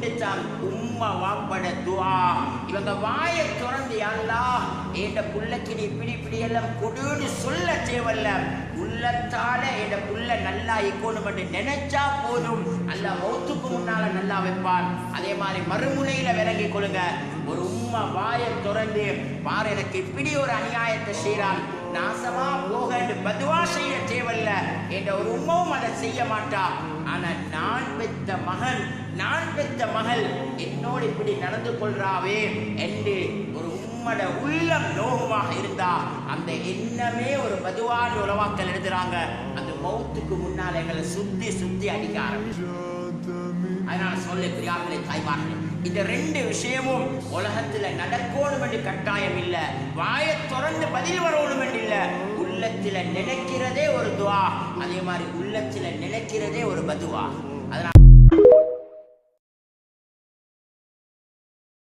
வந்துட்டான் உம்மா வாப்பட துஆ. இவங்க வாயை திறந்து யா அல்லாஹ் என்ற புள்ளைக்கு நீ இப்படி எல்லாம் கொடுன்னு சொல்ல தேவல்ல, உள்ளத்தால என்ற புள்ள நல்லா இருக்கணும் என்று நினைச்சா போதும். அல்லாஹ் மௌத்துக்கு முன்னால நல்லா வைப்பான். அதே மாதிரி மறுமுனையில விளங்கி கொள்ளுங்க. ஒரு உம்மா வாயை திறந்து பாரு, எனக்கு இப்படி ஒரு அநியாயத்தை செய்யறான், நாசமா போக பதுவா செய்ய தேவல்ல என்ற ஒரு உம்மாவும் அதை செய்ய மாட்டா. ஆனா நான் பெற்ற மகன், நான் பெற்ற மகள் என்னோடு இப்படி நடந்து கொள்றாவே என்று ஒரு உம்மட உள்ளம் நோகமாக இருந்தா அந்த எண்ணமே ஒரு பதுவான உலவாக்கள் எழுதுறாங்க. அந்த மௌத்துக்கு முன்னால் எங்களை சுத்தி சுத்தி அடிக்க ஆரம்பிச்சு. அதனால சொல்ல பிரியார்களே தாய்மார்களே, இந்த ரெண்டு விஷயமும் உலகத்துல நடக்கணும் என்று கட்டாயம் இல்லை. வாயை திறந்து பதில் வரணும் என்று இல்லை. உள்ளத்துல நினைக்கிறதே ஒரு துஆ, அதே மாதிரி உள்ளத்துல நினைக்கிறதே ஒரு பதுவா.